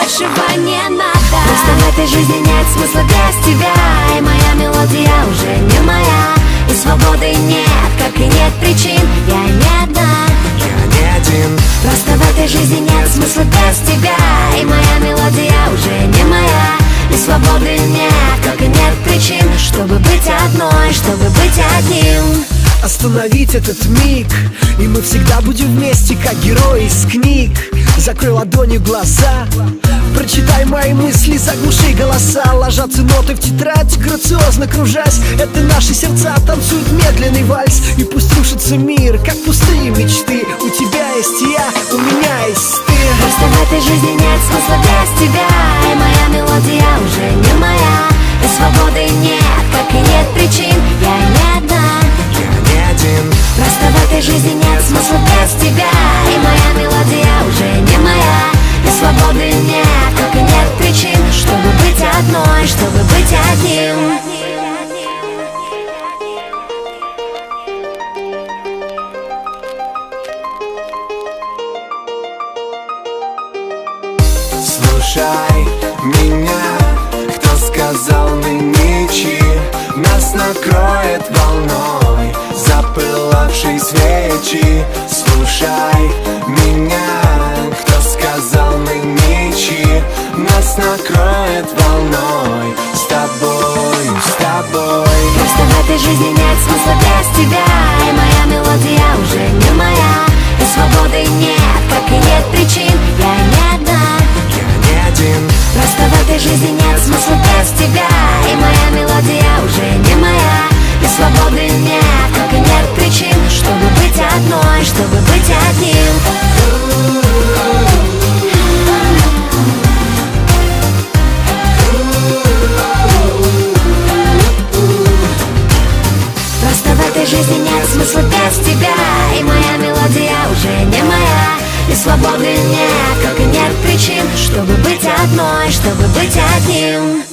большего не надо. Просто в этой жизни нет смысла без тебя, и моя мелодия уже не моя, и свободы нет, как и нет причин. Я не одна, я не один. просто в этой жизни нет смысла без тебя, и моя мелодия уже не моя, и свободы нет, как и нет причин, чтобы быть одной, чтобы быть одним. Остановить этот миг, и мы всегда будем вместе, как герои из книг. Закрой ладонью глаза, прочитай мои мысли, заглуши голоса. Ложатся ноты в тетрадь, грациозно кружась. Это наши сердца танцуют медленный вальс. И пусть рушится мир, как пустые мечты. У тебя есть я, у меня есть ты. Просто в этой жизни нет смысла без тебя, и моя мелодия уже не моя, и свободы нет, как и нет причин. Я не одна, я не один. просто в этой жизни нет смысла без тебя, и моя мелодия уже не моя, и свободы нет, как и нет причин, чтобы быть одной, чтобы быть одним. Слушай меня, кто сказал нынче нас накроет волной запылавшей свечи. Слушай меня, кто сказал нынче нас накроет волной с тобой, с тобой. Просто в этой жизни нет смысла без тебя, и моя мелодия уже не моя, и свободы нет, как и нет причин. Я не одна, просто в этой жизни нет смысла без тебя, и моя мелодия уже не моя, и свободы нет, как и нет причин, чтобы быть одной, чтобы быть одним. Просто в этой жизни нет смысла без тебя, и моя мелодия уже не моя, и свободы нет, как и нет причин, чтобы быть одной, чтобы быть одним.